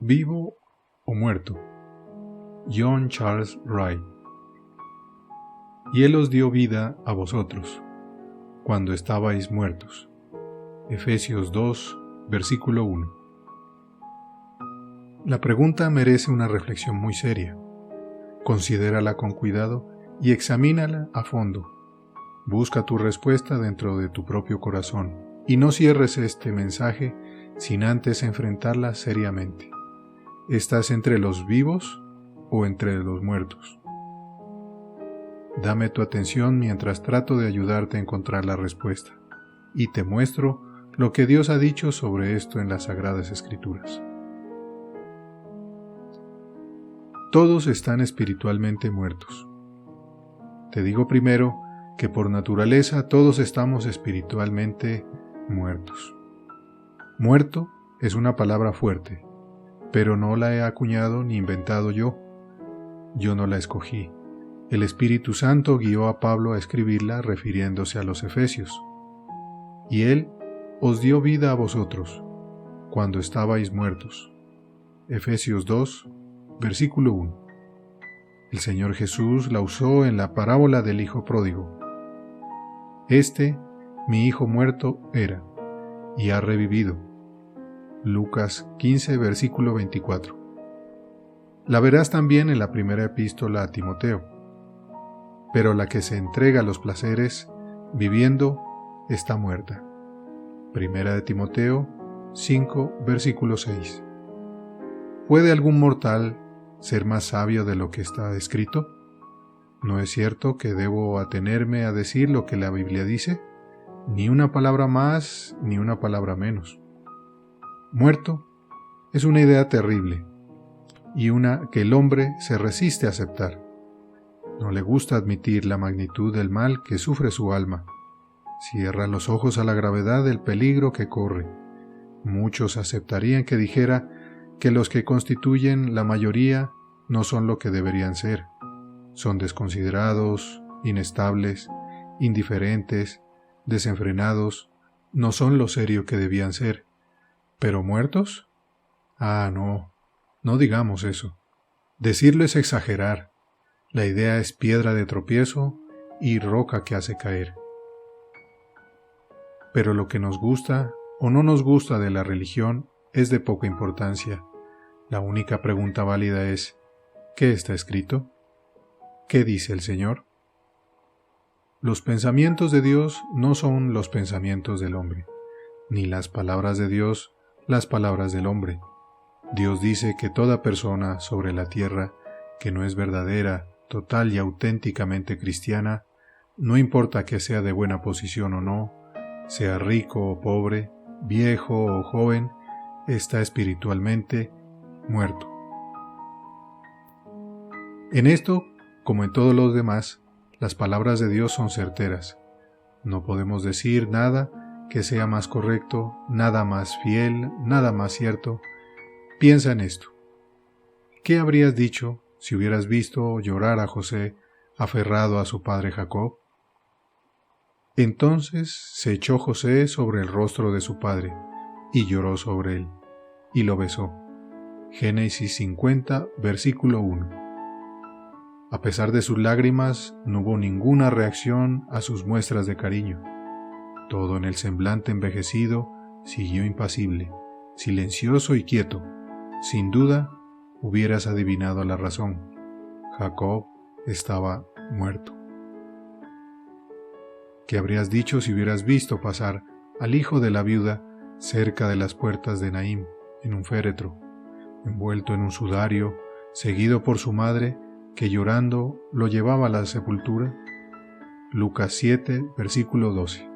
Vivo o muerto. John Charles Wright. Y Él os dio vida a vosotros, cuando estabais muertos. Efesios 2, versículo 1. La pregunta merece una reflexión muy seria. Considérala con cuidado y examínala a fondo. Busca tu respuesta dentro de tu propio corazón y no cierres este mensaje sin antes enfrentarla seriamente. ¿Estás entre los vivos o entre los muertos? Dame tu atención mientras trato de ayudarte a encontrar la respuesta, y te muestro lo que Dios ha dicho sobre esto en las Sagradas Escrituras. Todos están espiritualmente muertos. Te digo primero que por naturaleza todos estamos espiritualmente muertos. Muerto es una palabra fuerte, pero no la he acuñado ni inventado yo. Yo no la escogí. El Espíritu Santo guió a Pablo a escribirla refiriéndose a los Efesios. Y Él os dio vida a vosotros, cuando estabais muertos. Efesios 2, versículo 1. El Señor Jesús la usó en la parábola del Hijo Pródigo. Este, mi hijo muerto, era, y ha revivido. Lucas 15, versículo 24. La verás también en la primera epístola a Timoteo. Pero la que se entrega a los placeres, viviendo, está muerta. Primera de Timoteo 5, versículo 6. ¿Puede algún mortal ser más sabio de lo que está escrito? ¿No es cierto que debo atenerme a decir lo que la Biblia dice? Ni una palabra más, ni una palabra menos. Muerto es una idea terrible, y una que el hombre se resiste a aceptar. No le gusta admitir la magnitud del mal que sufre su alma. Cierra los ojos a la gravedad del peligro que corre. Muchos aceptarían que dijera que los que constituyen la mayoría no son lo que deberían ser. Son desconsiderados, inestables, indiferentes, desenfrenados, no son lo serio que debían ser. ¿Pero muertos? Ah, no digamos eso. Decirlo es exagerar. La idea es piedra de tropiezo y roca que hace caer. Pero lo que nos gusta o no nos gusta de la religión es de poca importancia. La única pregunta válida es, ¿qué está escrito? ¿Qué dice el Señor? Los pensamientos de Dios no son los pensamientos del hombre, ni las palabras de Dios las palabras del hombre. Dios dice que toda persona sobre la tierra que no es verdadera, total y auténticamente cristiana, no importa que sea de buena posición o no, sea rico o pobre, viejo o joven, está espiritualmente muerto. En esto, como en todos los demás, las palabras de Dios son certeras. No podemos decir nada que sea más correcto, nada más fiel, nada más cierto. Piensa en esto. ¿Qué habrías dicho si hubieras visto llorar a José aferrado a su padre Jacob? Entonces se echó José sobre el rostro de su padre, y lloró sobre él, y lo besó. Génesis 50, versículo 1. A pesar de sus lágrimas, no hubo ninguna reacción a sus muestras de cariño. Todo en el semblante envejecido siguió impasible, silencioso y quieto. Sin duda, hubieras adivinado la razón. Jacob estaba muerto. ¿Qué habrías dicho si hubieras visto pasar al hijo de la viuda cerca de las puertas de Naim, en un féretro, envuelto en un sudario, seguido por su madre, que llorando lo llevaba a la sepultura? Lucas 7, versículo 12.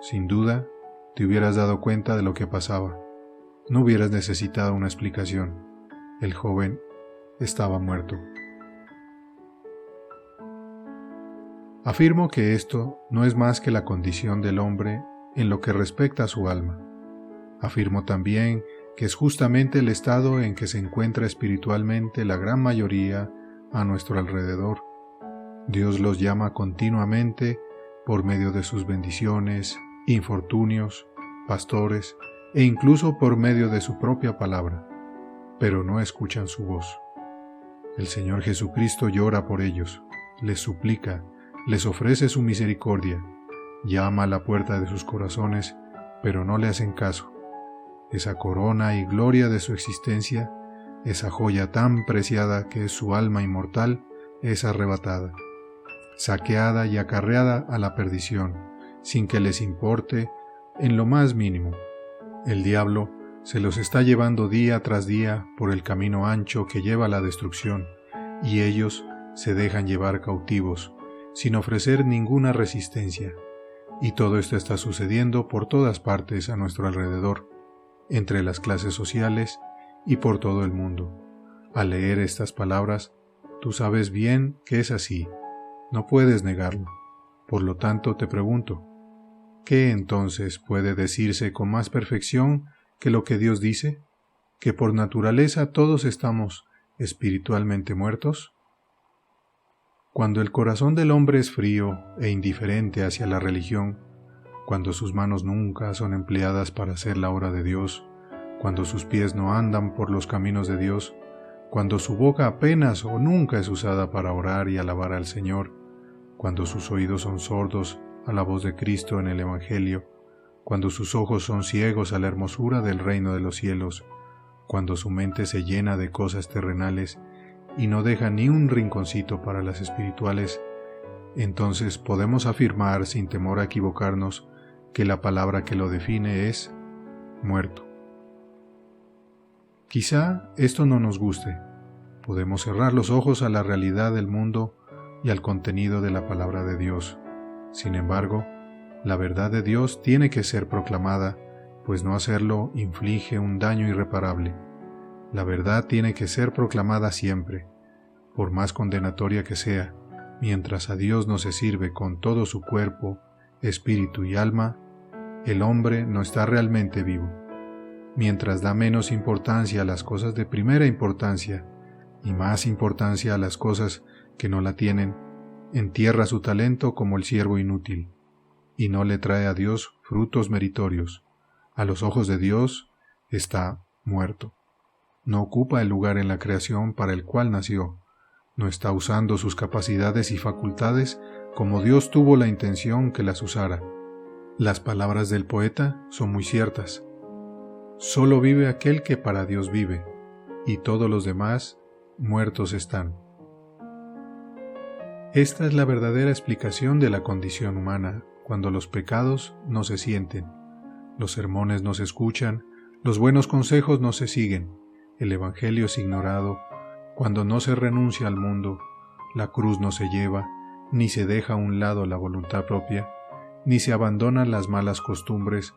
Sin duda, te hubieras dado cuenta de lo que pasaba. No hubieras necesitado una explicación. El joven estaba muerto. Afirmo que esto no es más que la condición del hombre en lo que respecta a su alma. Afirmo también que es justamente el estado en que se encuentra espiritualmente la gran mayoría a nuestro alrededor. Dios los llama continuamente por medio de sus bendiciones, infortunios, pastores e incluso por medio de su propia palabra. pero no escuchan su voz. El Señor Jesucristo llora por ellos, les suplica, les ofrece su misericordia, llama a la puerta de sus corazones, pero no le hacen caso. Esa corona y gloria de su existencia, esa joya tan preciada que es su alma inmortal, es arrebatada, saqueada y acarreada a la perdición, sin que les importe en lo más mínimo. El diablo se los está llevando día tras día por el camino ancho que lleva a la destrucción, y ellos se dejan llevar cautivos, sin ofrecer ninguna resistencia. Y todo esto está sucediendo por todas partes a nuestro alrededor, entre las clases sociales y por todo el mundo. Al leer estas palabras, tú sabes bien que es así, no puedes negarlo. Por lo tanto, te pregunto, ¿qué entonces puede decirse con más perfección que lo que Dios dice? ¿Que por naturaleza todos estamos espiritualmente muertos? Cuando el corazón del hombre es frío e indiferente hacia la religión, cuando sus manos nunca son empleadas para hacer la obra de Dios, cuando sus pies no andan por los caminos de Dios, cuando su boca apenas o nunca es usada para orar y alabar al Señor, cuando sus oídos son sordos a la voz de Cristo en el Evangelio, cuando sus ojos son ciegos a la hermosura del reino de los cielos, cuando su mente se llena de cosas terrenales y no deja ni un rinconcito para las espirituales, entonces podemos afirmar sin temor a equivocarnos que la palabra que lo define es muerto. Quizá esto no nos guste. Podemos cerrar los ojos a la realidad del mundo y al contenido de la palabra de Dios. Sin embargo, la verdad de Dios tiene que ser proclamada, pues no hacerlo inflige un daño irreparable. La verdad tiene que ser proclamada siempre, por más condenatoria que sea, mientras a Dios no se sirve con todo su cuerpo, espíritu y alma, el hombre no está realmente vivo. Mientras da menos importancia a las cosas de primera importancia y más importancia a las cosas que no la tienen, entierra su talento como el siervo inútil, y no le trae a Dios frutos meritorios. A los ojos de Dios está muerto. No ocupa el lugar en la creación para el cual nació. No está usando sus capacidades y facultades como Dios tuvo la intención que las usara. Las palabras del poeta son muy ciertas. Solo vive aquel que para Dios vive, y todos los demás muertos están. Esta es la verdadera explicación de la condición humana, cuando los pecados no se sienten, los sermones no se escuchan, los buenos consejos no se siguen, el Evangelio es ignorado, cuando no se renuncia al mundo, la cruz no se lleva, ni se deja a un lado la voluntad propia, ni se abandonan las malas costumbres,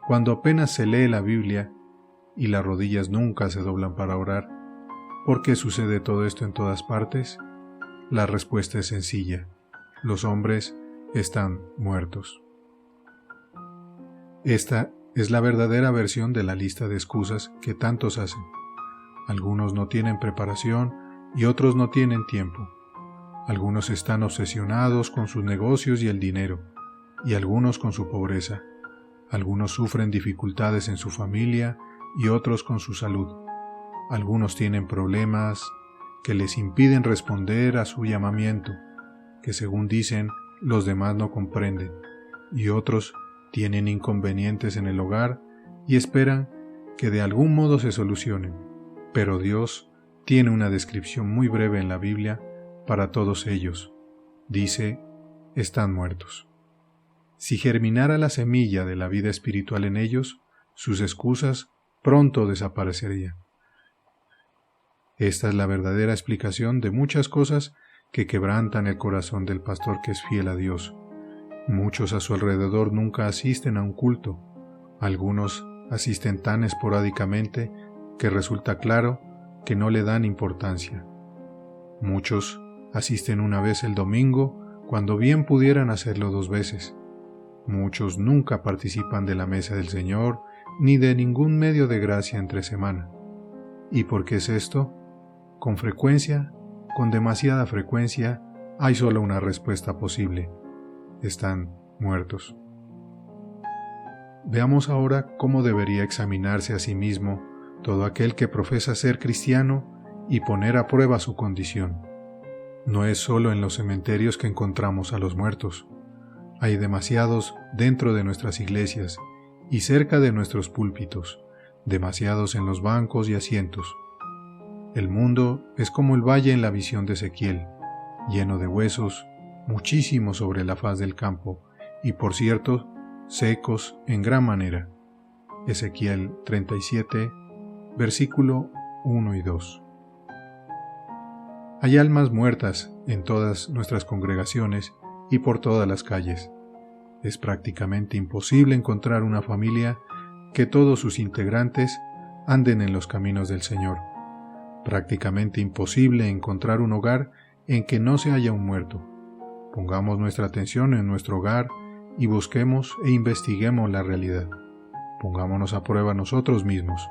cuando apenas se lee la Biblia y las rodillas nunca se doblan para orar. ¿Por qué sucede todo esto en todas partes? La respuesta es sencilla. Los hombres están muertos. Esta es la verdadera versión de la lista de excusas que tantos hacen. Algunos no tienen preparación y otros no tienen tiempo. Algunos están obsesionados con sus negocios y el dinero, y algunos con su pobreza. Algunos sufren dificultades en su familia y otros con su salud. Algunos tienen problemas que les impiden responder a su llamamiento, que según dicen los demás no comprenden, y otros tienen inconvenientes en el hogar y esperan que de algún modo se solucionen. Pero Dios tiene una descripción muy breve en la Biblia para todos ellos. Dice, están muertos. Si germinara la semilla de la vida espiritual en ellos, sus excusas pronto desaparecerían. Esta es la verdadera explicación de muchas cosas que quebrantan el corazón del pastor que es fiel a Dios. Muchos a su alrededor nunca asisten a un culto. Algunos asisten tan esporádicamente que resulta claro que no le dan importancia. Muchos asisten una vez el domingo cuando bien pudieran hacerlo 2 veces. Muchos nunca participan de la mesa del Señor ni de ningún medio de gracia entre semana. ¿Y por qué es esto? Con frecuencia, con demasiada frecuencia, hay solo una respuesta posible. Están muertos. Veamos ahora cómo debería examinarse a sí mismo todo aquel que profesa ser cristiano y poner a prueba su condición. No es solo en los cementerios que encontramos a los muertos. Hay demasiados dentro de nuestras iglesias y cerca de nuestros púlpitos, demasiados en los bancos y asientos. El mundo es como el valle en la visión de Ezequiel, lleno de huesos, muchísimos sobre la faz del campo, y por cierto, secos en gran manera. Ezequiel 37, versículo 1 y 2. Hay almas muertas en todas nuestras congregaciones y por todas las calles. Es prácticamente imposible encontrar una familia que todos sus integrantes anden en los caminos del Señor. Prácticamente imposible encontrar un hogar en que no se haya un muerto. Pongamos nuestra atención en nuestro hogar y busquemos e investiguemos la realidad. Pongámonos a prueba nosotros mismos.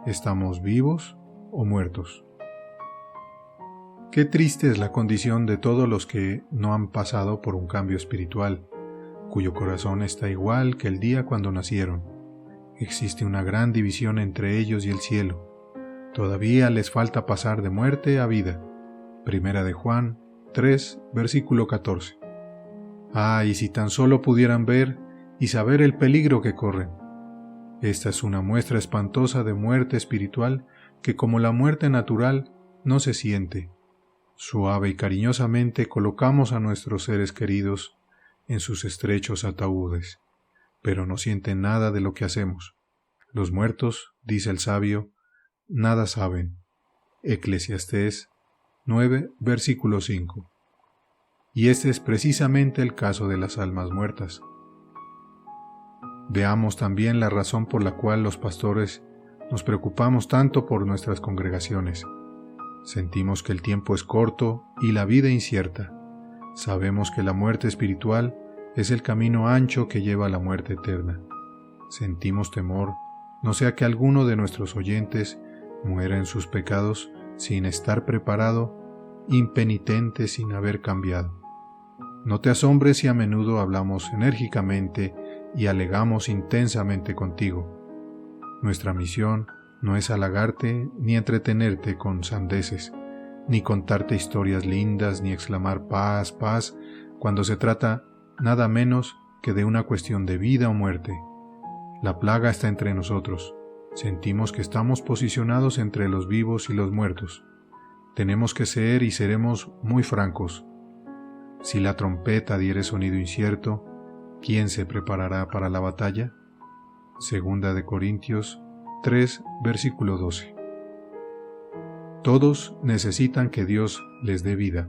¿Estamos vivos o muertos? Qué triste es la condición de todos los que no han pasado por un cambio espiritual, cuyo corazón está igual que el día cuando nacieron. Existe una gran división entre ellos y el cielo. Todavía les falta pasar de muerte a vida. Primera de Juan 3, versículo 14. Y si tan solo pudieran ver y saber el peligro que corren. Esta es una muestra espantosa de muerte espiritual que, como la muerte natural, no se siente. Suave y cariñosamente colocamos a nuestros seres queridos en sus estrechos ataúdes, pero no sienten nada de lo que hacemos. Los muertos, dice el sabio, nada saben. Eclesiastés 9, versículo 5. Y este es precisamente el caso de las almas muertas. Veamos también la razón por la cual los pastores nos preocupamos tanto por nuestras congregaciones. Sentimos que el tiempo es corto y la vida incierta. Sabemos que la muerte espiritual es el camino ancho que lleva a la muerte eterna. Sentimos temor, no sea que alguno de nuestros oyentes muera en sus pecados sin estar preparado, impenitente sin haber cambiado. No te asombres si a menudo hablamos enérgicamente y alegamos intensamente contigo. Nuestra misión no es halagarte ni entretenerte con sandeces, ni contarte historias lindas, ni exclamar paz, paz, cuando se trata nada menos que de una cuestión de vida o muerte. La plaga está entre nosotros. Sentimos que estamos posicionados entre los vivos y los muertos. Tenemos que ser y seremos muy francos. Si la trompeta diere sonido incierto, ¿quién se preparará para la batalla? Segunda de Corintios 3, versículo 12. Todos necesitan que Dios les dé vida.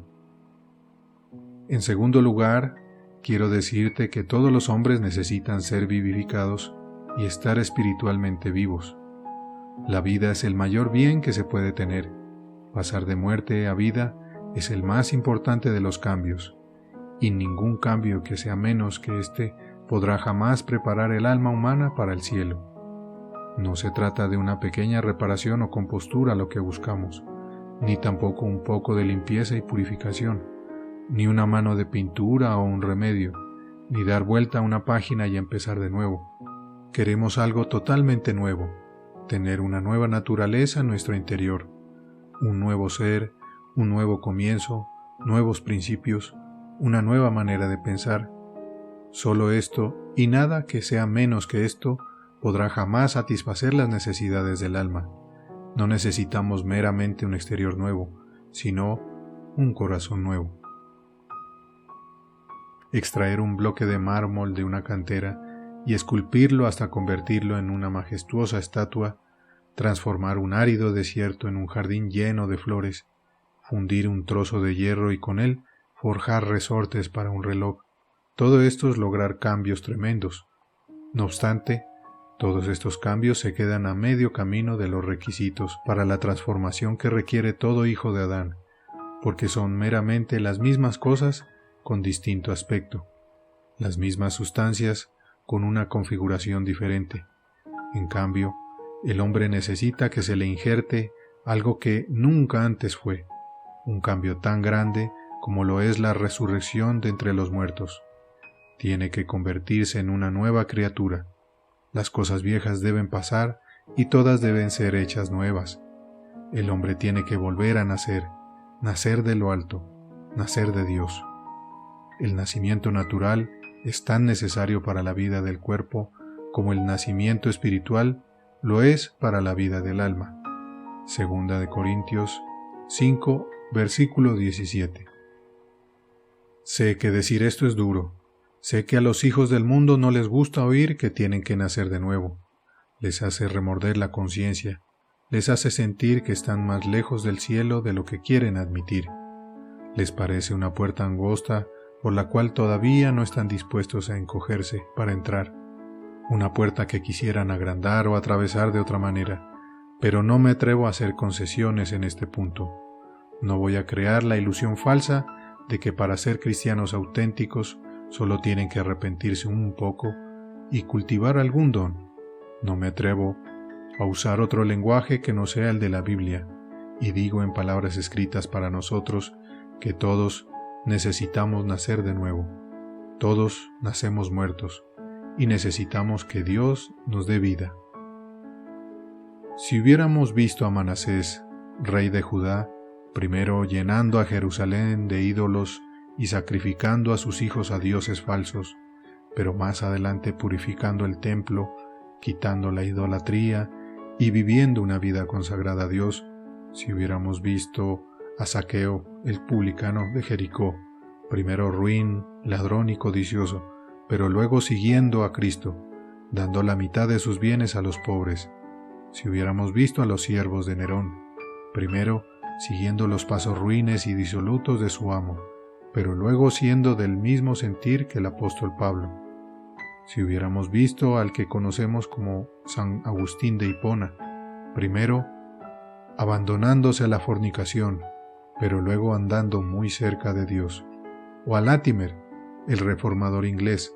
En segundo lugar, quiero decirte que todos los hombres necesitan ser vivificados y estar espiritualmente vivos. La vida es el mayor bien que se puede tener. Pasar de muerte a vida es el más importante de los cambios, y ningún cambio que sea menos que éste podrá jamás preparar el alma humana para el cielo. No se trata de una pequeña reparación o compostura lo que buscamos, ni tampoco un poco de limpieza y purificación, ni una mano de pintura o un remedio, ni dar vuelta a una página y empezar de nuevo. Queremos algo totalmente nuevo, tener una nueva naturaleza en nuestro interior, un nuevo ser, un nuevo comienzo, nuevos principios, una nueva manera de pensar. Solo esto, y nada que sea menos que esto, podrá jamás satisfacer las necesidades del alma. No necesitamos meramente un exterior nuevo, sino un corazón nuevo. Extraer un bloque de mármol de una cantera y esculpirlo hasta convertirlo en una majestuosa estatua, transformar un árido desierto en un jardín lleno de flores, fundir un trozo de hierro y con él forjar resortes para un reloj. Todo esto es lograr cambios tremendos. No obstante, todos estos cambios se quedan a medio camino de los requisitos para la transformación que requiere todo hijo de Adán, porque son meramente las mismas cosas con distinto aspecto, las mismas sustancias con una configuración diferente. En cambio, el hombre necesita que se le injerte algo que nunca antes fue, un cambio tan grande como lo es la resurrección de entre los muertos. Tiene que convertirse en una nueva criatura. Las cosas viejas deben pasar y todas deben ser hechas nuevas. El hombre tiene que volver a nacer, nacer de lo alto, nacer de Dios. El nacimiento natural es tan necesario para la vida del cuerpo como el nacimiento espiritual lo es para la vida del alma. Segunda de Corintios 5, versículo 17. Sé que decir esto es duro. Sé que a los hijos del mundo no les gusta oír que tienen que nacer de nuevo. Les hace remorder la conciencia, les hace sentir que están más lejos del cielo de lo que quieren admitir. Les parece una puerta angosta por la cual todavía no están dispuestos a encogerse para entrar. Una puerta que quisieran agrandar o atravesar de otra manera, pero no me atrevo a hacer concesiones en este punto. No voy a crear la ilusión falsa de que para ser cristianos auténticos solo tienen que arrepentirse un poco y cultivar algún don. No me atrevo a usar otro lenguaje que no sea el de la Biblia, y digo en palabras escritas para nosotros que todos necesitamos nacer de nuevo. Todos nacemos muertos, y necesitamos que Dios nos dé vida. Si hubiéramos visto a Manasés, rey de Judá, primero llenando a Jerusalén de ídolos y sacrificando a sus hijos a dioses falsos, pero más adelante purificando el templo, quitando la idolatría y viviendo una vida consagrada a Dios, si hubiéramos visto a Zaqueo, el publicano de Jericó, primero ruin, ladrón y codicioso, pero luego siguiendo a Cristo, dando la mitad de sus bienes a los pobres, si hubiéramos visto a los siervos de Nerón, primero siguiendo los pasos ruines y disolutos de su amo, pero luego siendo del mismo sentir que el apóstol Pablo, si hubiéramos visto al que conocemos como San Agustín de Hipona, primero abandonándose a la fornicación, pero luego andando muy cerca de Dios, o a Latimer, el reformador inglés,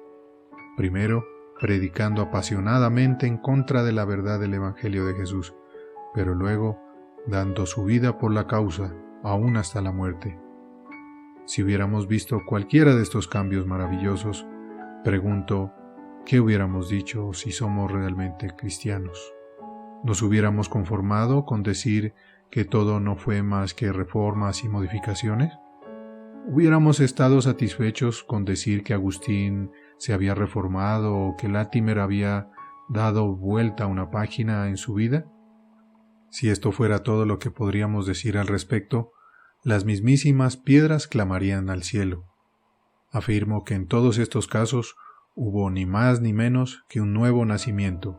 primero predicando apasionadamente en contra de la verdad del Evangelio de Jesús, pero luego dando su vida por la causa, aún hasta la muerte. Si hubiéramos visto cualquiera de estos cambios maravillosos, pregunto, ¿qué hubiéramos dicho si somos realmente cristianos? ¿Nos hubiéramos conformado con decir que todo no fue más que reformas y modificaciones? ¿Hubiéramos estado satisfechos con decir que Agustín se había reformado o que Latimer había dado vuelta a una página en su vida? Si esto fuera todo lo que podríamos decir al respecto, las mismísimas piedras clamarían al cielo. Afirmo que en todos estos casos hubo ni más ni menos que un nuevo nacimiento,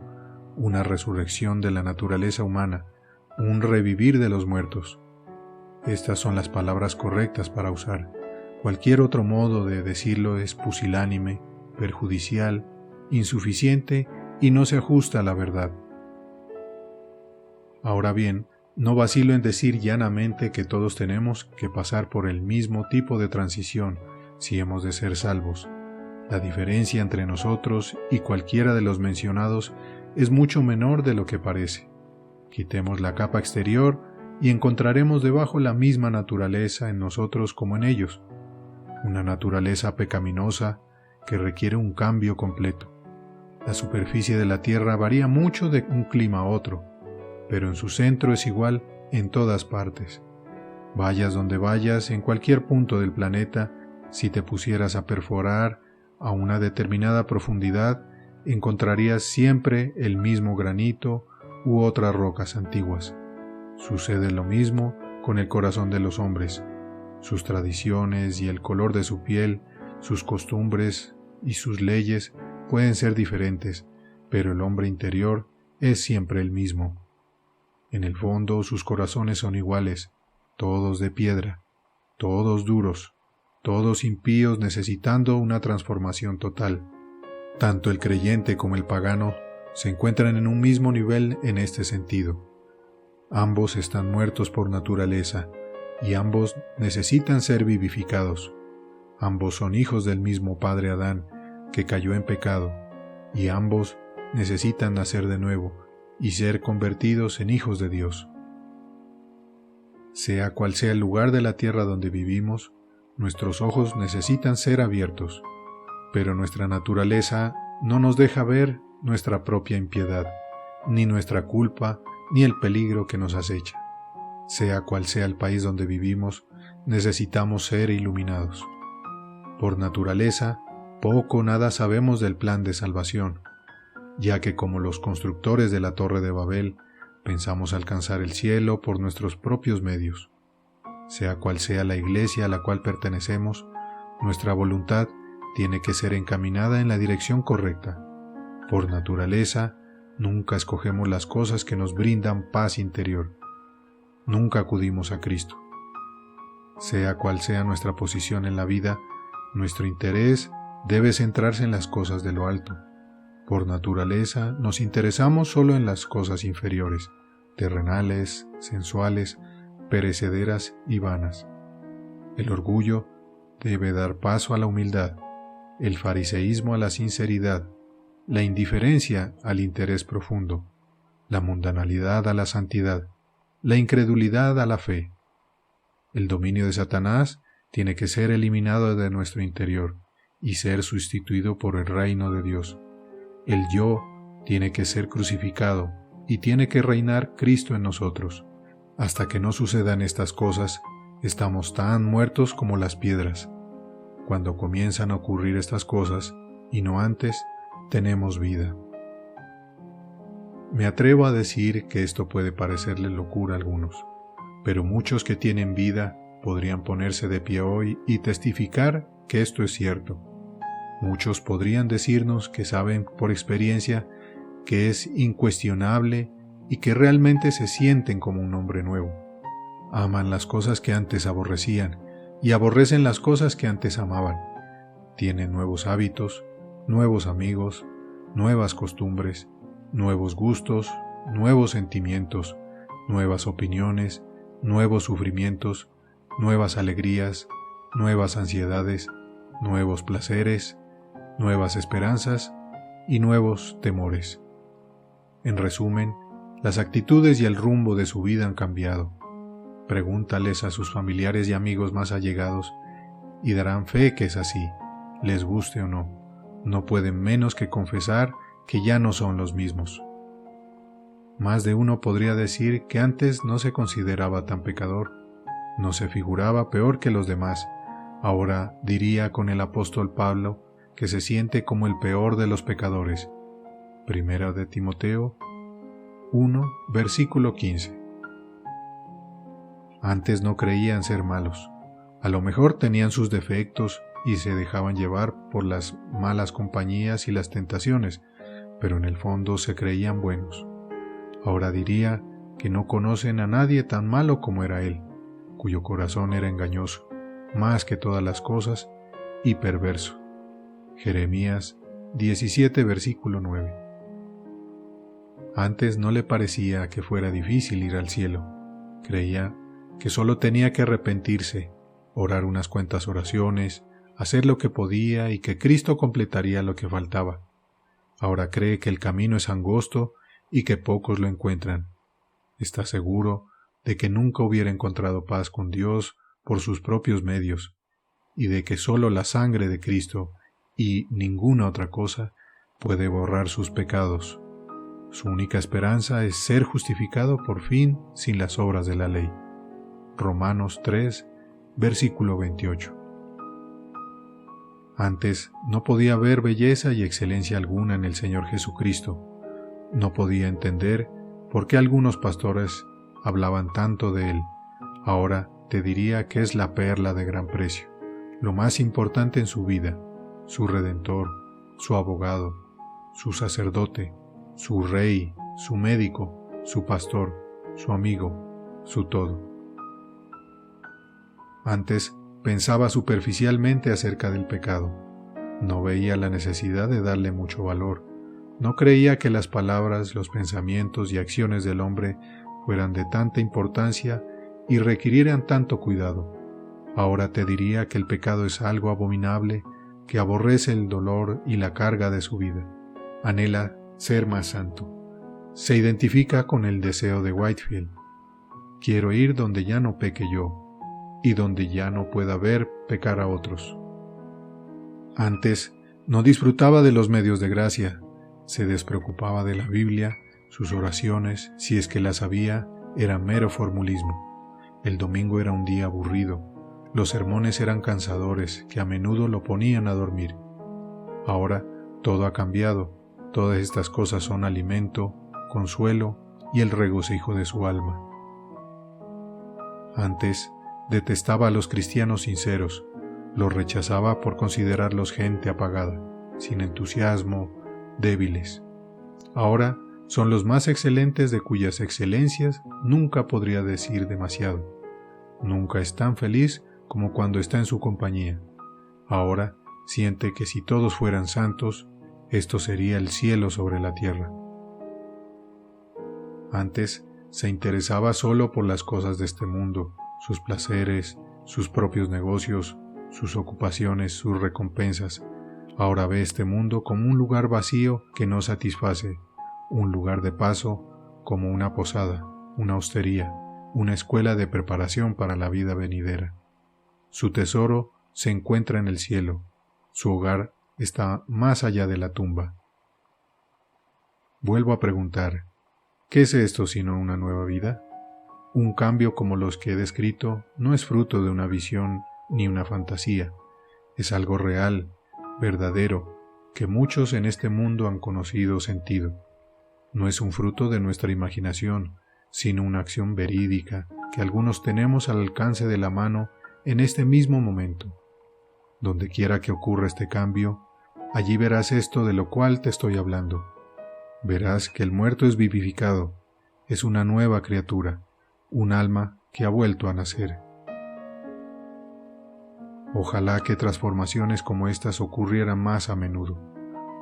una resurrección de la naturaleza humana, un revivir de los muertos. Estas son las palabras correctas para usar. Cualquier otro modo de decirlo es pusilánime, perjudicial, insuficiente y no se ajusta a la verdad. Ahora bien, no vacilo en decir llanamente que todos tenemos que pasar por el mismo tipo de transición si hemos de ser salvos. La diferencia entre nosotros y cualquiera de los mencionados es mucho menor de lo que parece. Quitemos la capa exterior y encontraremos debajo la misma naturaleza en nosotros como en ellos, una naturaleza pecaminosa que requiere un cambio completo. La superficie de la Tierra varía mucho de un clima a otro, pero en su centro es igual en todas partes. Vayas donde vayas, en cualquier punto del planeta, si te pusieras a perforar a una determinada profundidad, encontrarías siempre el mismo granito u otras rocas antiguas. Sucede lo mismo con el corazón de los hombres. Sus tradiciones y el color de su piel, sus costumbres y sus leyes pueden ser diferentes, pero el hombre interior es siempre el mismo. En el fondo sus corazones son iguales, todos de piedra, todos duros, todos impíos necesitando una transformación total. Tanto el creyente como el pagano se encuentran en un mismo nivel en este sentido. Ambos están muertos por naturaleza y ambos necesitan ser vivificados. Ambos son hijos del mismo padre Adán, que cayó en pecado, y ambos necesitan nacer de nuevo y ser convertidos en hijos de Dios. Sea cual sea el lugar de la tierra donde vivimos, nuestros ojos necesitan ser abiertos, pero nuestra naturaleza no nos deja ver nuestra propia impiedad, ni nuestra culpa, ni el peligro que nos acecha. Sea cual sea el país donde vivimos, necesitamos ser iluminados. Por naturaleza, poco o nada sabemos del plan de salvación, ya que como los constructores de la Torre de Babel, pensamos alcanzar el cielo por nuestros propios medios. Sea cual sea la iglesia a la cual pertenecemos, nuestra voluntad tiene que ser encaminada en la dirección correcta. Por naturaleza, nunca escogemos las cosas que nos brindan paz interior. Nunca acudimos a Cristo. Sea cual sea nuestra posición en la vida, nuestro interés debe centrarse en las cosas de lo alto. Por naturaleza, nos interesamos solo en las cosas inferiores, terrenales, sensuales, perecederas y vanas. El orgullo debe dar paso a la humildad, el fariseísmo a la sinceridad, la indiferencia al interés profundo, la mundanalidad a la santidad, la incredulidad a la fe. El dominio de Satanás tiene que ser eliminado de nuestro interior y ser sustituido por el reino de Dios. El yo tiene que ser crucificado y tiene que reinar Cristo en nosotros. Hasta que no sucedan estas cosas, estamos tan muertos como las piedras. Cuando comienzan a ocurrir estas cosas, y no antes, tenemos vida. Me atrevo a decir que esto puede parecerle locura a algunos, pero muchos que tienen vida podrían ponerse de pie hoy y testificar que esto es cierto. Muchos podrían decirnos que saben por experiencia que es incuestionable y que realmente se sienten como un hombre nuevo. Aman las cosas que antes aborrecían y aborrecen las cosas que antes amaban. Tienen nuevos hábitos, nuevos amigos, nuevas costumbres, nuevos gustos, nuevos sentimientos, nuevas opiniones, nuevos sufrimientos, nuevas alegrías, nuevas ansiedades, nuevos placeres, nuevas esperanzas y nuevos temores. En resumen, las actitudes y el rumbo de su vida han cambiado. Pregúntales a sus familiares y amigos más allegados y darán fe que es así, les guste o no. No pueden menos que confesar que ya no son los mismos. Más de uno podría decir que antes no se consideraba tan pecador, no se figuraba peor que los demás. Ahora diría con el apóstol Pablo que se siente como el peor de los pecadores. Primera de Timoteo 1, versículo 15. Antes no creían ser malos. A lo mejor tenían sus defectos y se dejaban llevar por las malas compañías y las tentaciones, pero en el fondo se creían buenos. Ahora diría que no conocen a nadie tan malo como era él, cuyo corazón era engañoso, más que todas las cosas, y perverso. Jeremías 17, versículo 9. Antes no le parecía que fuera difícil ir al cielo. Creía que solo tenía que arrepentirse, orar unas cuantas oraciones, hacer lo que podía y que Cristo completaría lo que faltaba. Ahora cree que el camino es angosto y que pocos lo encuentran. Está seguro de que nunca hubiera encontrado paz con Dios por sus propios medios y de que solo la sangre de Cristo y ninguna otra cosa puede borrar sus pecados. Su única esperanza es ser justificado por fin sin las obras de la ley. Romanos 3, versículo 28. Antes no podía ver belleza y excelencia alguna en el Señor Jesucristo. No podía entender por qué algunos pastores hablaban tanto de Él. Ahora te diría que es la perla de gran precio, lo más importante en su vida, su Redentor, su abogado, su sacerdote, su rey, su médico, su pastor, su amigo, su todo. Antes pensaba superficialmente acerca del pecado. No veía la necesidad de darle mucho valor. No creía que las palabras, los pensamientos y acciones del hombre fueran de tanta importancia y requirieran tanto cuidado. Ahora te diría que el pecado es algo abominable, que aborrece el dolor y la carga de su vida. Anhela ser más santo. Se identifica con el deseo de Whitefield. Quiero ir donde ya no peque yo, y donde ya no pueda ver pecar a otros. Antes no disfrutaba de los medios de gracia, se despreocupaba de la Biblia, Sus oraciones, si es que las había, eran mero formulismo. El domingo era un día aburrido. Los sermones eran cansadores, que a menudo lo ponían a dormir. Ahora todo ha cambiado. Todas estas cosas son alimento, consuelo y el regocijo de su alma. Antes detestaba a los cristianos sinceros, los rechazaba por considerarlos gente apagada, sin entusiasmo, débiles. Ahora son los más excelentes, de cuyas excelencias nunca podría decir demasiado. Nunca es tan feliz como cuando está en su compañía. Ahora siente que si todos fueran santos, esto sería el cielo sobre la tierra. Antes se interesaba solo por las cosas de este mundo, sus placeres, sus propios negocios, sus ocupaciones, sus recompensas. Ahora ve este mundo como un lugar vacío que no satisface, un lugar de paso como una posada, una hostería, una escuela de preparación para la vida venidera. Su tesoro se encuentra en el cielo, su hogar está más allá de la tumba. Vuelvo a preguntar, ¿qué es esto sino una nueva vida? Un cambio como los que he descrito no es fruto de una visión ni una fantasía, es algo real, verdadero, que muchos en este mundo han conocido o sentido. No es un fruto de nuestra imaginación, sino una acción verídica que algunos tenemos al alcance de la mano en este mismo momento. Donde quiera que ocurra este cambio, allí verás esto de lo cual te estoy hablando. Verás que el muerto es vivificado, es una nueva criatura, un alma que ha vuelto a nacer. Ojalá que transformaciones como estas ocurrieran más a menudo.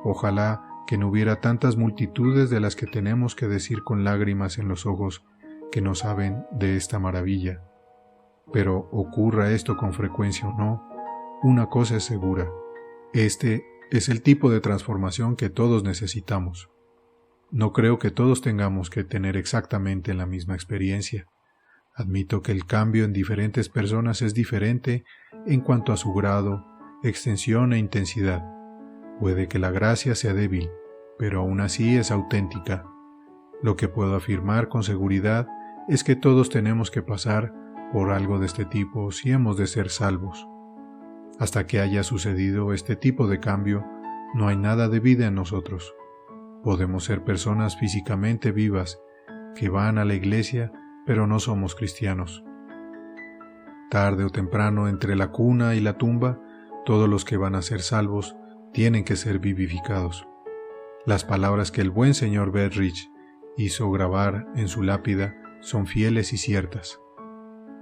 Ojalá que no hubiera tantas multitudes de las que tenemos que decir con lágrimas en los ojos que no saben de esta maravilla. Pero ocurra esto con frecuencia o no, una cosa es segura: este es el tipo de transformación que todos necesitamos. No creo que todos tengamos que tener exactamente la misma experiencia. Admito que el cambio en diferentes personas es diferente en cuanto a su grado, extensión e intensidad. Puede que la gracia sea débil, pero aún así es auténtica. Lo que puedo afirmar con seguridad es que todos tenemos que pasar por algo de este tipo si hemos de ser salvos. Hasta que haya sucedido este tipo de cambio, no hay nada de vida en nosotros. Podemos ser personas físicamente vivas, que van a la iglesia, pero no somos cristianos. Tarde o temprano, entre la cuna y la tumba, todos los que van a ser salvos tienen que ser vivificados. Las palabras que el buen señor Beveridge hizo grabar en su lápida son fieles y ciertas.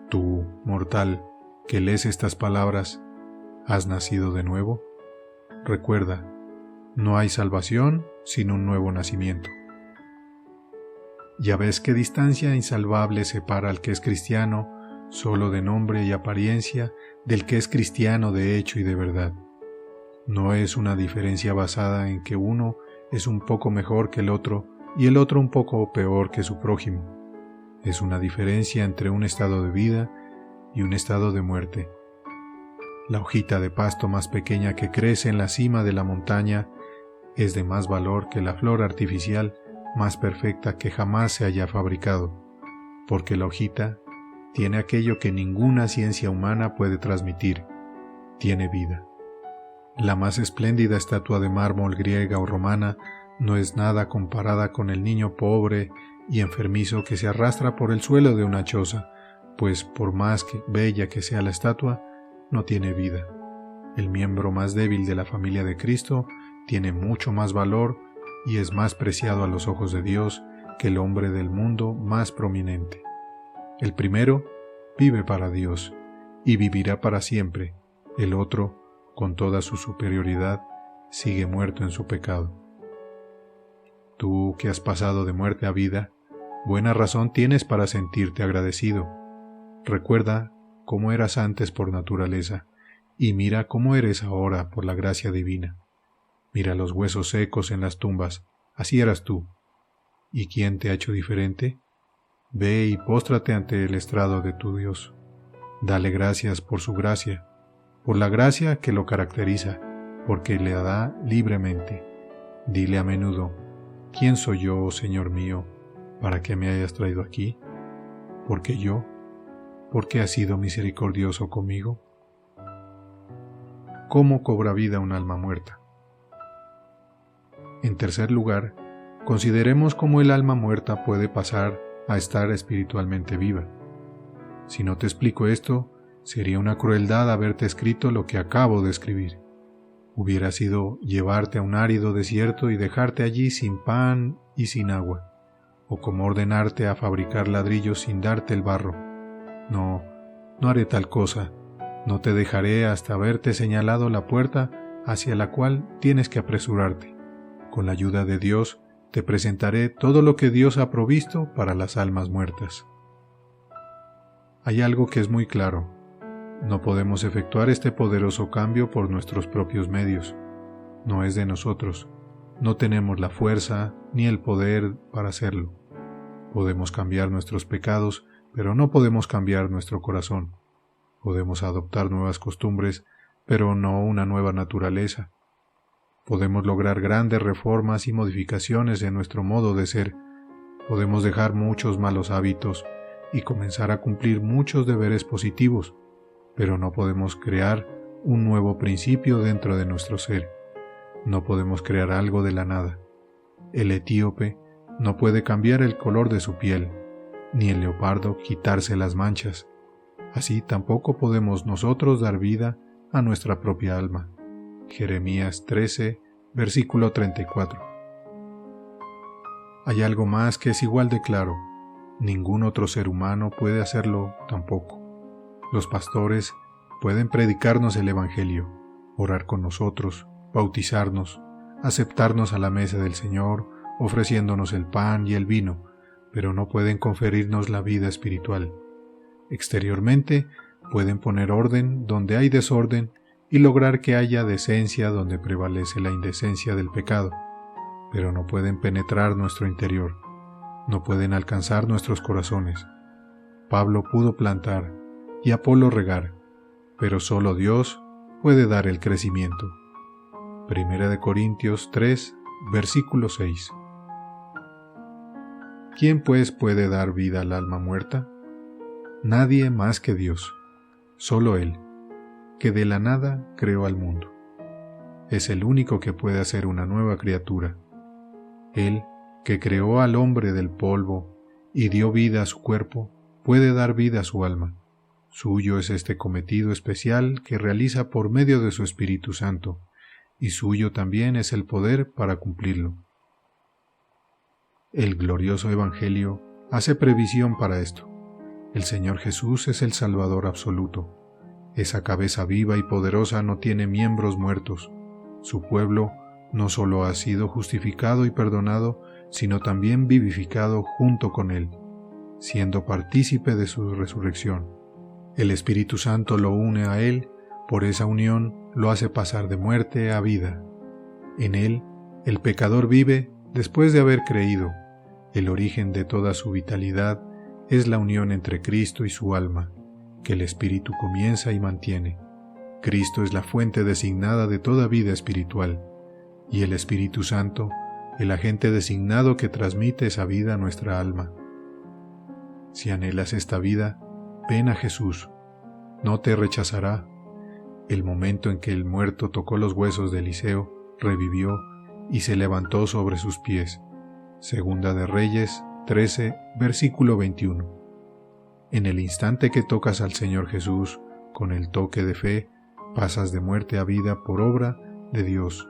Tú, mortal, que lees estas palabras, ¿has nacido de nuevo? Recuerda, no hay salvación sin un nuevo nacimiento. Ya ves qué distancia insalvable separa al que es cristiano solo de nombre y apariencia del que es cristiano de hecho y de verdad. No es una diferencia basada en que uno es un poco mejor que el otro y el otro un poco peor que su prójimo. Es una diferencia entre un estado de vida y un estado de muerte. La hojita de pasto más pequeña que crece en la cima de la montaña es de más valor que la flor artificial más perfecta que jamás se haya fabricado, porque la hojita tiene aquello que ninguna ciencia humana puede transmitir: tiene vida. La más espléndida estatua de mármol griega o romana no es nada comparada con el niño pobre y enfermizo que se arrastra por el suelo de una choza, pues por más bella que sea la estatua, no tiene vida. El miembro más débil de la familia de Cristo tiene mucho más valor y es más preciado a los ojos de Dios que el hombre del mundo más prominente. El primero vive para Dios y vivirá para siempre. El otro, con toda su superioridad, sigue muerto en su pecado. Tú que has pasado de muerte a vida, buena razón tienes para sentirte agradecido. Recuerda cómo eras antes por naturaleza y mira cómo eres ahora por la gracia divina. Mira los huesos secos en las tumbas, así eras tú. ¿Y quién te ha hecho diferente? Ve y póstrate ante el estrado de tu Dios. Dale gracias por su gracia, por la gracia que lo caracteriza, porque le da libremente. Dile a menudo: ¿quién soy yo, oh Señor mío, para que me hayas traído aquí? ¿Por qué yo? ¿Por qué has sido misericordioso conmigo? ¿Cómo cobra vida un alma muerta? En tercer lugar, consideremos cómo el alma muerta puede pasar a estar espiritualmente viva. Si no te explico esto, sería una crueldad haberte escrito lo que acabo de escribir. Hubiera sido llevarte a un árido desierto y dejarte allí sin pan y sin agua, o como ordenarte a fabricar ladrillos sin darte el barro. No haré tal cosa. No te dejaré hasta haberte señalado la puerta hacia la cual tienes que apresurarte. Con la ayuda de Dios, te presentaré todo lo que Dios ha provisto para las almas muertas. Hay algo que es muy claro. No podemos efectuar este poderoso cambio por nuestros propios medios. No es de nosotros. No tenemos la fuerza ni el poder para hacerlo. Podemos cambiar nuestros pecados, pero no podemos cambiar nuestro corazón. Podemos adoptar nuevas costumbres, pero no una nueva naturaleza. Podemos lograr grandes reformas y modificaciones en nuestro modo de ser. Podemos dejar muchos malos hábitos y comenzar a cumplir muchos deberes positivos, pero no podemos crear un nuevo principio dentro de nuestro ser. No podemos crear algo de la nada. El etíope no puede cambiar el color de su piel, ni el leopardo quitarse las manchas. Así tampoco podemos nosotros dar vida a nuestra propia alma. Jeremías 13, versículo 34. Hay algo más que es igual de claro. Ningún otro ser humano puede hacerlo tampoco. Los pastores pueden predicarnos el Evangelio, orar con nosotros, bautizarnos, aceptarnos a la mesa del Señor, ofreciéndonos el pan y el vino, pero no pueden conferirnos la vida espiritual. Exteriormente pueden poner orden donde hay desorden y lograr que haya decencia donde prevalece la indecencia del pecado, pero no pueden penetrar nuestro interior, no pueden alcanzar nuestros corazones. Pablo pudo plantar y Apolo regar, pero solo Dios puede dar el crecimiento. 1 Corintios 3, versículo 6. ¿Quién pues puede dar vida al alma muerta? Nadie más que Dios, solo Él, que de la nada creó al mundo. Es el único que puede hacer una nueva criatura. Él, que creó al hombre del polvo y dio vida a su cuerpo, puede dar vida a su alma. Suyo es este cometido especial que realiza por medio de su Espíritu Santo, y suyo también es el poder para cumplirlo. El glorioso Evangelio hace previsión para esto. El Señor Jesús es el Salvador absoluto. Esa cabeza viva y poderosa no tiene miembros muertos. Su pueblo no solo ha sido justificado y perdonado, sino también vivificado junto con Él, siendo partícipe de su resurrección. El Espíritu Santo lo une a Él, por esa unión lo hace pasar de muerte a vida. En Él, el pecador vive después de haber creído. El origen de toda su vitalidad es la unión entre Cristo y su alma, que el Espíritu comienza y mantiene. Cristo es la fuente designada de toda vida espiritual, y el Espíritu Santo, el agente designado que transmite esa vida a nuestra alma. Si anhelas esta vida, ven a Jesús, no te rechazará. El momento en que el muerto tocó los huesos de Eliseo, revivió y se levantó sobre sus pies. Segunda de Reyes 13, versículo 21. En el instante que tocas al Señor Jesús, con el toque de fe, pasas de muerte a vida por obra de Dios,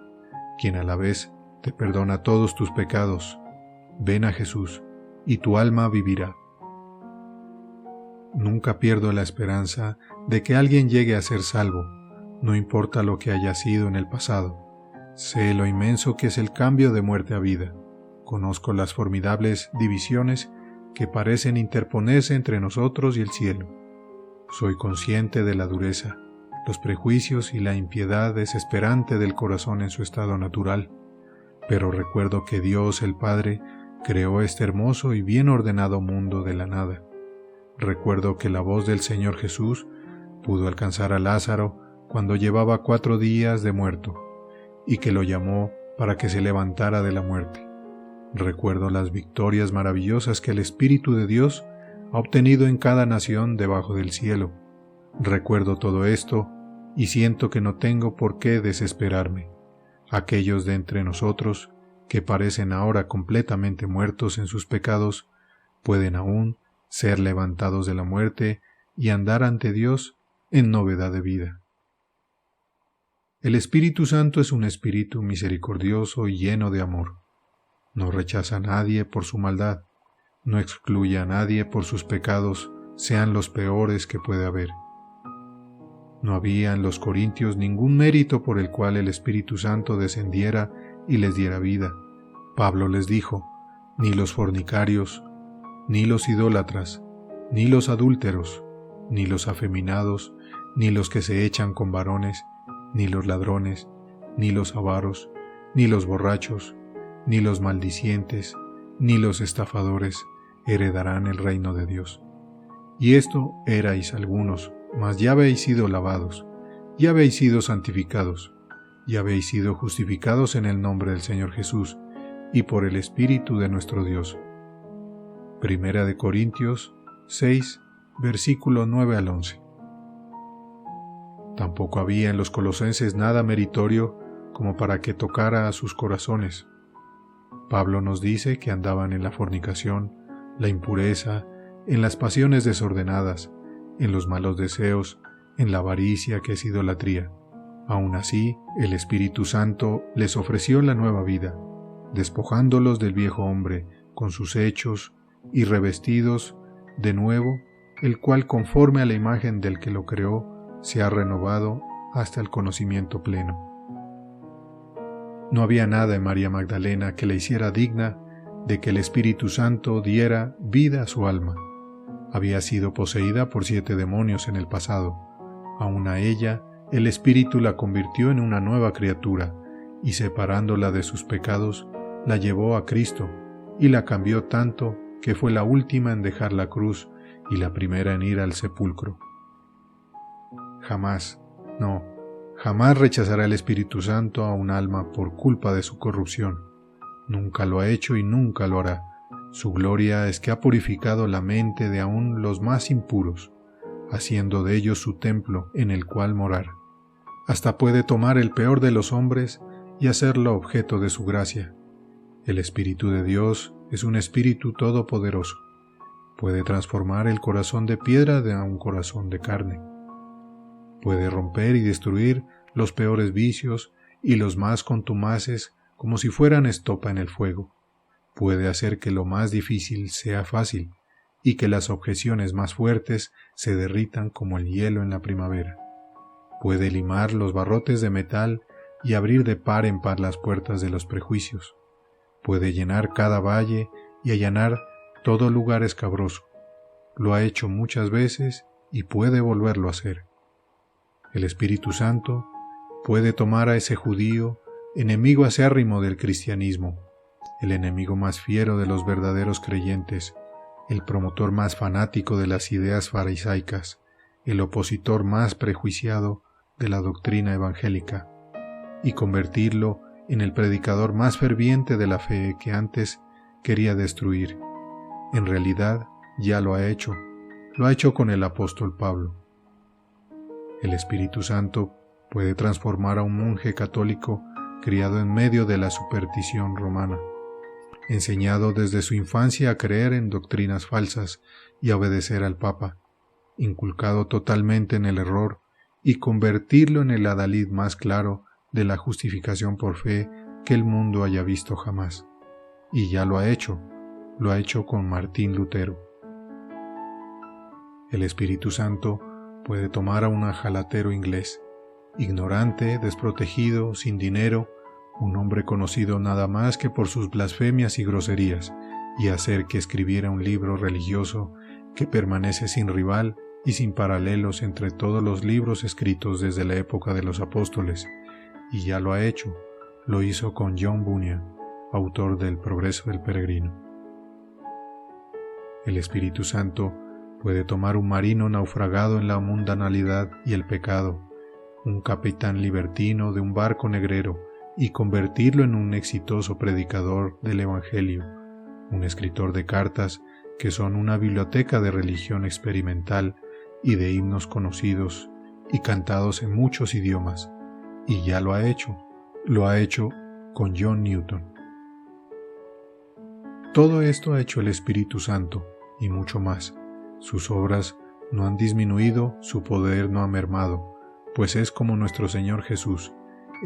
quien a la vez te perdona todos tus pecados. Ven a Jesús, y tu alma vivirá. Nunca pierdo la esperanza de que alguien llegue a ser salvo, no importa lo que haya sido en el pasado. Sé lo inmenso que es el cambio de muerte a vida. Conozco las formidables divisiones que parecen interponerse entre nosotros y el cielo. Soy consciente de la dureza, los prejuicios y la impiedad desesperante del corazón en su estado natural, pero recuerdo que Dios el Padre creó este hermoso y bien ordenado mundo de la nada. Recuerdo que la voz del Señor Jesús pudo alcanzar a Lázaro cuando llevaba 4 días de muerto, y que lo llamó para que se levantara de la muerte. Recuerdo las victorias maravillosas que el Espíritu de Dios ha obtenido en cada nación debajo del cielo. Recuerdo todo esto y siento que no tengo por qué desesperarme. Aquellos de entre nosotros que parecen ahora completamente muertos en sus pecados, pueden aún ser levantados de la muerte y andar ante Dios en novedad de vida. El Espíritu Santo es un espíritu misericordioso y lleno de amor. No rechaza a nadie por su maldad, no excluye a nadie por sus pecados, sean los peores que puede haber. No había en los corintios ningún mérito por el cual el Espíritu Santo descendiera y les diera vida. Pablo les dijo, ni los fornicarios, ni los idólatras, ni los adúlteros, ni los afeminados, ni los que se echan con varones, ni los ladrones, ni los avaros, ni los borrachos, ni los maldicientes, ni los estafadores heredarán el reino de Dios. Y esto erais algunos, mas ya habéis sido lavados, ya habéis sido santificados, ya habéis sido justificados en el nombre del Señor Jesús y por el Espíritu de nuestro Dios. Primera de Corintios 6, versículo 9 al 11. Tampoco había en los colosenses nada meritorio como para que tocara a sus corazones. Pablo nos dice que andaban en la fornicación, la impureza, en las pasiones desordenadas, en los malos deseos, en la avaricia que es idolatría. Aun así, el Espíritu Santo les ofreció la nueva vida, despojándolos del viejo hombre con sus hechos y revestidos de nuevo, el cual conforme a la imagen del que lo creó, se ha renovado hasta el conocimiento pleno. No había nada en María Magdalena que la hiciera digna de que el Espíritu Santo diera vida a su alma. Había sido poseída por 7 demonios en el pasado. Aun a ella, el Espíritu la convirtió en una nueva criatura y separándola de sus pecados, la llevó a Cristo y la cambió tanto que fue la última en dejar la cruz y la primera en ir al sepulcro. Jamás, no, jamás rechazará el Espíritu Santo a un alma por culpa de su corrupción. Nunca lo ha hecho y nunca lo hará. Su gloria es que ha purificado la mente de aún los más impuros, haciendo de ellos su templo en el cual morar. Hasta puede tomar el peor de los hombres y hacerlo objeto de su gracia. El Espíritu de Dios es un Espíritu todopoderoso. Puede transformar el corazón de piedra a un corazón de carne. Puede romper y destruir los peores vicios y los más contumaces como si fueran estopa en el fuego. Puede hacer que lo más difícil sea fácil y que las objeciones más fuertes se derritan como el hielo en la primavera. Puede limar los barrotes de metal y abrir de par en par las puertas de los prejuicios. Puede llenar cada valle y allanar todo lugar escabroso. Lo ha hecho muchas veces y puede volverlo a hacer. El Espíritu Santo puede tomar a ese judío, enemigo acérrimo del cristianismo, el enemigo más fiero de los verdaderos creyentes, el promotor más fanático de las ideas farisaicas, el opositor más prejuiciado de la doctrina evangélica, y convertirlo en el predicador más ferviente de la fe que antes quería destruir. En realidad ya lo ha hecho con el apóstol Pablo. El Espíritu Santo puede transformar a un monje católico criado en medio de la superstición romana, enseñado desde su infancia a creer en doctrinas falsas y a obedecer al Papa, inculcado totalmente en el error y convertirlo en el adalid más claro de la justificación por fe que el mundo haya visto jamás. Y ya lo ha hecho con Martín Lutero. El Espíritu Santo puede tomar a un ajalatero inglés, ignorante, desprotegido, sin dinero, un hombre conocido nada más que por sus blasfemias y groserías, y hacer que escribiera un libro religioso que permanece sin rival y sin paralelos entre todos los libros escritos desde la época de los apóstoles, y ya lo ha hecho, lo hizo con John Bunyan, autor del Progreso del Peregrino. El Espíritu Santo puede tomar un marino naufragado en la mundanalidad y el pecado, un capitán libertino de un barco negrero y convertirlo en un exitoso predicador del Evangelio, un escritor de cartas que son una biblioteca de religión experimental y de himnos conocidos y cantados en muchos idiomas, y ya lo ha hecho con John Newton. Todo esto ha hecho el Espíritu Santo y mucho más. Sus obras no han disminuido, su poder no ha mermado, pues es como nuestro Señor Jesús,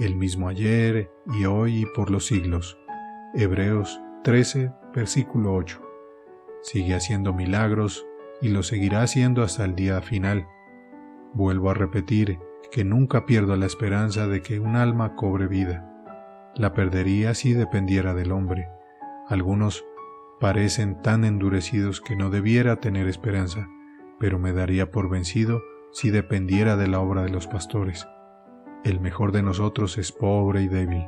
el mismo ayer y hoy y por los siglos. Hebreos 13, versículo 8. Sigue haciendo milagros y lo seguirá haciendo hasta el día final. Vuelvo a repetir que nunca pierdo la esperanza de que un alma cobre vida. La perdería si dependiera del hombre. Algunos parecen tan endurecidos que no debiera tener esperanza, pero me daría por vencido si dependiera de la obra de los pastores. El mejor de nosotros es pobre y débil,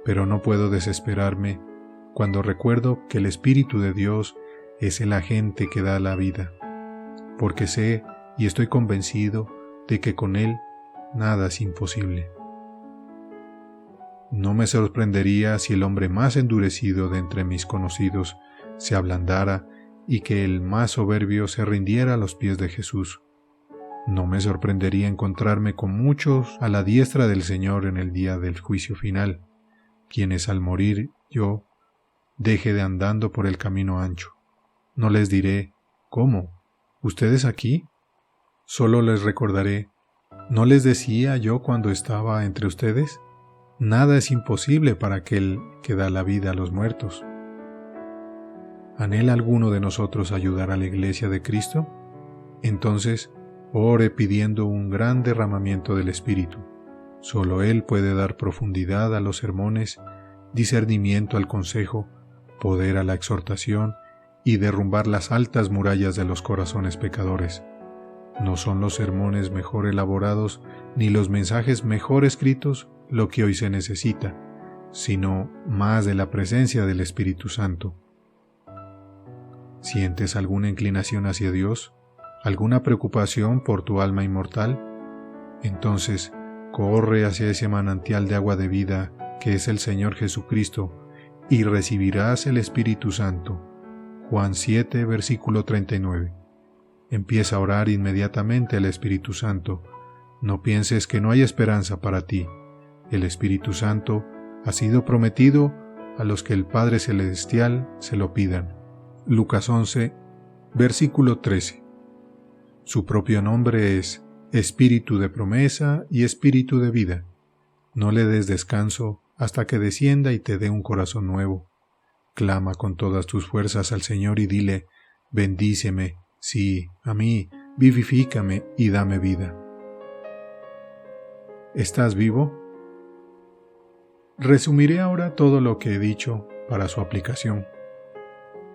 pero no puedo desesperarme cuando recuerdo que el Espíritu de Dios es el agente que da la vida, porque sé y estoy convencido de que con Él nada es imposible. No me sorprendería si el hombre más endurecido de entre mis conocidos se ablandara y que el más soberbio se rindiera a los pies de Jesús. No me sorprendería encontrarme con muchos a la diestra del Señor en el día del juicio final, quienes al morir yo deje de andando por el camino ancho. No les diré, ¿cómo? ¿Ustedes aquí? Solo les recordaré, ¿no les decía yo cuando estaba entre ustedes? Nada es imposible para aquel que da la vida a los muertos. ¿Anhela alguno de nosotros ayudar a la Iglesia de Cristo? Entonces, ore pidiendo un gran derramamiento del Espíritu. Solo Él puede dar profundidad a los sermones, discernimiento al consejo, poder a la exhortación y derrumbar las altas murallas de los corazones pecadores. No son los sermones mejor elaborados ni los mensajes mejor escritos lo que hoy se necesita, sino más de la presencia del Espíritu Santo. ¿Sientes alguna inclinación hacia Dios? ¿Alguna preocupación por tu alma inmortal? Entonces, corre hacia ese manantial de agua de vida que es el Señor Jesucristo y recibirás el Espíritu Santo. Juan 7, versículo 39. Empieza a orar inmediatamente al Espíritu Santo. No pienses que no hay esperanza para ti. El Espíritu Santo ha sido prometido a los que el Padre Celestial se lo pidan. Lucas 11, versículo 13. Su propio nombre es Espíritu de promesa y Espíritu de vida. No le des descanso hasta que descienda y te dé un corazón nuevo. Clama con todas tus fuerzas al Señor y dile, bendíceme, sí, a mí, vivifícame y dame vida. ¿Estás vivo? Resumiré ahora todo lo que he dicho para su aplicación.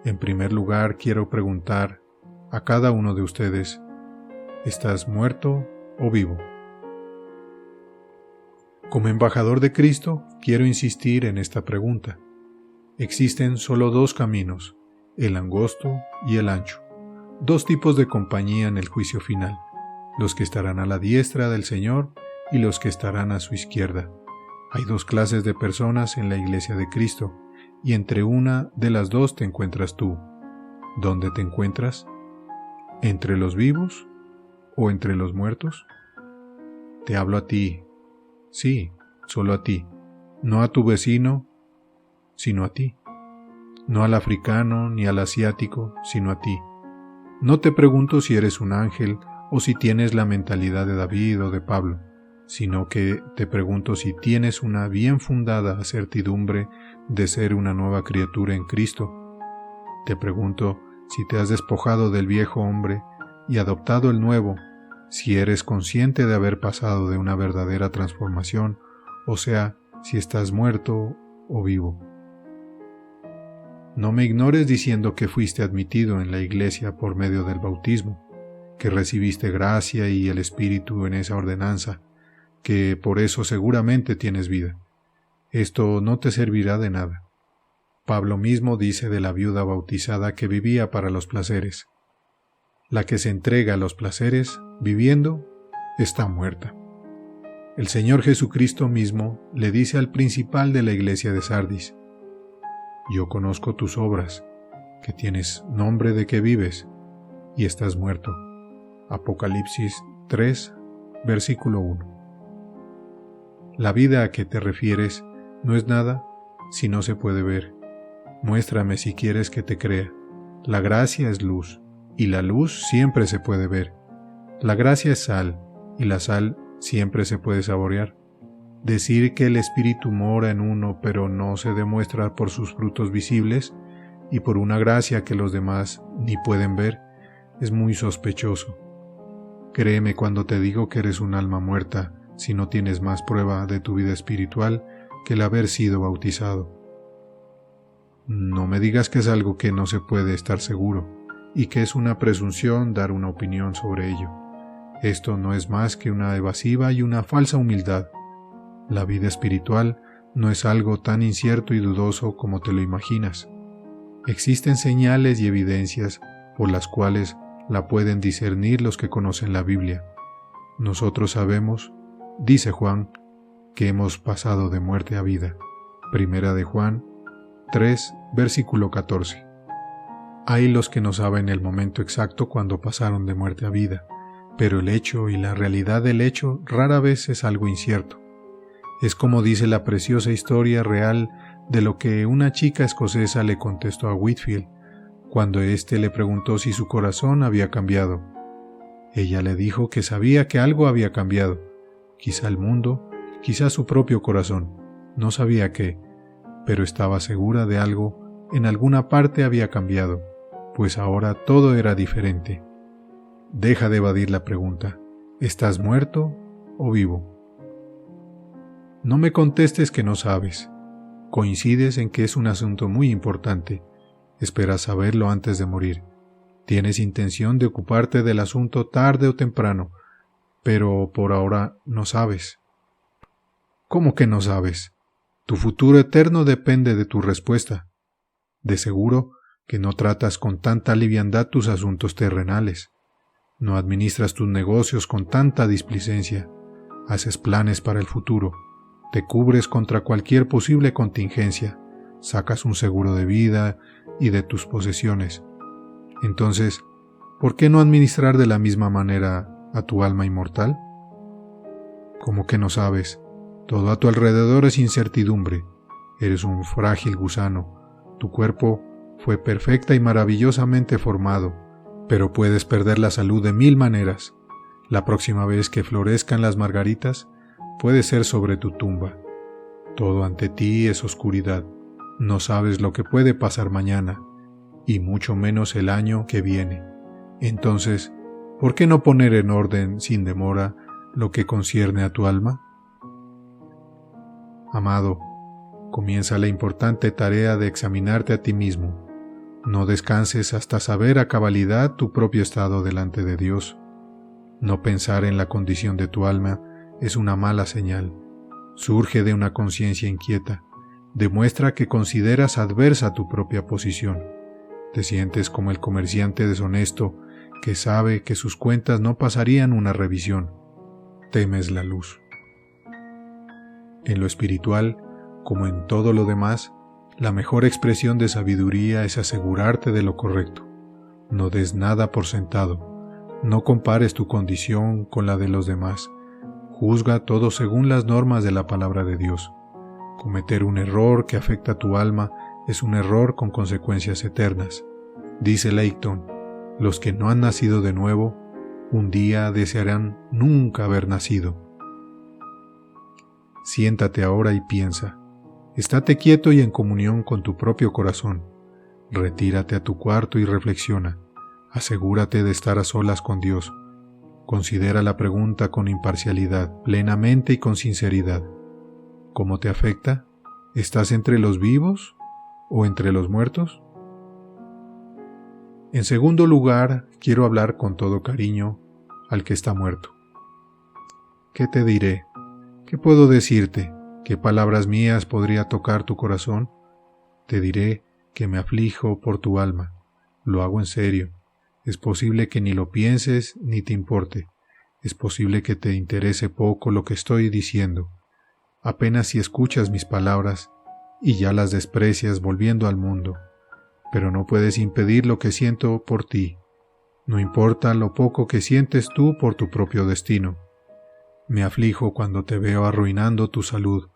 En primer lugar, quiero preguntar a cada uno de ustedes, ¿estás muerto o vivo? Como embajador de Cristo, quiero insistir en esta pregunta. Existen solo dos caminos, el angosto y el ancho, dos tipos de compañía en el juicio final, los que estarán a la diestra del Señor y los que estarán a su izquierda. Hay dos clases de personas en la Iglesia de Cristo, y entre una de las dos te encuentras tú. ¿Dónde te encuentras? ¿Entre los vivos o entre los muertos? Te hablo a ti, sí, solo a ti, no a tu vecino, sino a ti, no al africano ni al asiático, sino a ti. No te pregunto si eres un ángel o si tienes la mentalidad de David o de Pablo, sino que te pregunto si tienes una bien fundada certidumbre de ser una nueva criatura en Cristo. Te pregunto si te has despojado del viejo hombre y adoptado el nuevo, si eres consciente de haber pasado de una verdadera transformación, o sea, si estás muerto o vivo. No me ignores diciendo que fuiste admitido en la Iglesia por medio del bautismo, que recibiste gracia y el Espíritu en esa ordenanza, que por eso seguramente tienes vida. Esto no te servirá de nada. Pablo mismo dice de la viuda bautizada que vivía para los placeres. La que se entrega a los placeres, viviendo, está muerta. El Señor Jesucristo mismo le dice al principal de la iglesia de Sardis: yo conozco tus obras, que tienes nombre de que vives, y estás muerto. Apocalipsis 3, versículo 1. La vida a que te refieres no es nada si no se puede ver. Muéstrame si quieres que te crea. La gracia es luz, y la luz siempre se puede ver. La gracia es sal, y la sal siempre se puede saborear. Decir que el Espíritu mora en uno pero no se demuestra por sus frutos visibles y por una gracia que los demás ni pueden ver es muy sospechoso. Créeme cuando te digo que eres un alma muerta si no tienes más prueba de tu vida espiritual que el haber sido bautizado. No me digas que es algo que no se puede estar seguro y que es una presunción dar una opinión sobre ello. Esto no es más que una evasiva y una falsa humildad. La vida espiritual no es algo tan incierto y dudoso como te lo imaginas. Existen señales y evidencias por las cuales la pueden discernir los que conocen la Biblia. Nosotros sabemos, dice Juan, que hemos pasado de muerte a vida. Primera de Juan 3, versículo 14. Hay los que no saben el momento exacto cuando pasaron de muerte a vida, pero el hecho y la realidad del hecho rara vez es algo incierto. Es como dice la preciosa historia real de lo que una chica escocesa le contestó a Whitefield cuando éste le preguntó si su corazón había cambiado. Ella le dijo que sabía que algo había cambiado, quizá el mundo, quizá su propio corazón, no sabía qué, pero estaba segura de algo en alguna parte había cambiado, pues ahora todo era diferente. Deja de evadir la pregunta, ¿estás muerto o vivo? No me contestes que no sabes. Coincides en que es un asunto muy importante. Esperas saberlo antes de morir. Tienes intención de ocuparte del asunto tarde o temprano, pero por ahora no sabes. ¿Cómo que no sabes? Tu futuro eterno depende de tu respuesta. De seguro que no tratas con tanta liviandad tus asuntos terrenales. No administras tus negocios con tanta displicencia. Haces planes para el futuro. Te cubres contra cualquier posible contingencia. Sacas un seguro de vida y de tus posesiones. Entonces, ¿por qué no administrar de la misma manera a tu alma inmortal? ¿Cómo que no sabes? Todo a tu alrededor es incertidumbre. Eres un frágil gusano. Tu cuerpo fue perfecta y maravillosamente formado, pero puedes perder la salud de 1000 maneras. La próxima vez que florezcan las margaritas, puede ser sobre tu tumba. Todo ante ti es oscuridad. No sabes lo que puede pasar mañana, y mucho menos el año que viene. Entonces, ¿por qué no poner en orden sin demora lo que concierne a tu alma? Amado, comienza la importante tarea de examinarte a ti mismo. No descanses hasta saber a cabalidad tu propio estado delante de Dios. No pensar en la condición de tu alma es una mala señal. Surge de una conciencia inquieta. Demuestra que consideras adversa tu propia posición. Te sientes como el comerciante deshonesto que sabe que sus cuentas no pasarían una revisión. Temes la luz. En lo espiritual, como en todo lo demás, la mejor expresión de sabiduría es asegurarte de lo correcto. No des nada por sentado. No compares tu condición con la de los demás. Juzga todo según las normas de la palabra de Dios. Cometer un error que afecta a tu alma es un error con consecuencias eternas. Dice Leighton, los que no han nacido de nuevo, un día desearán nunca haber nacido. Siéntate ahora y piensa. Estate quieto y en comunión con tu propio corazón. Retírate a tu cuarto y reflexiona. Asegúrate de estar a solas con Dios. Considera la pregunta con imparcialidad, plenamente y con sinceridad. ¿Cómo te afecta? ¿Estás entre los vivos o entre los muertos? En segundo lugar, quiero hablar con todo cariño al que está muerto. ¿Qué te diré? ¿Qué puedo decirte? ¿Qué palabras mías podría tocar tu corazón? Te diré que me aflijo por tu alma. Lo hago en serio. Es posible que ni lo pienses ni te importe. Es posible que te interese poco lo que estoy diciendo, apenas si escuchas mis palabras y ya las desprecias volviendo al mundo, pero no puedes impedir lo que siento por ti. No importa lo poco que sientes tú por tu propio destino. Me aflijo cuando te veo arruinando tu salud,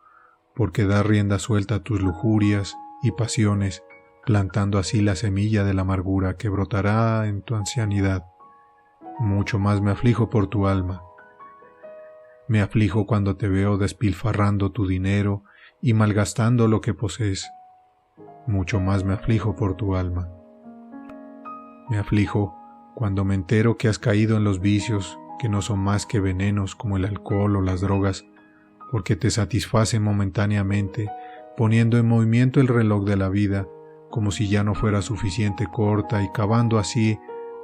porque das rienda suelta a tus lujurias y pasiones, plantando así la semilla de la amargura que brotará en tu ancianidad. Mucho más me aflijo por tu alma. Me aflijo cuando te veo despilfarrando tu dinero y malgastando lo que posees. Mucho más me aflijo por tu alma. Me aflijo cuando me entero que has caído en los vicios que no son más que venenos como el alcohol o las drogas, porque te satisfacen momentáneamente, poniendo en movimiento el reloj de la vida, como si ya no fuera suficiente corta y cavando así,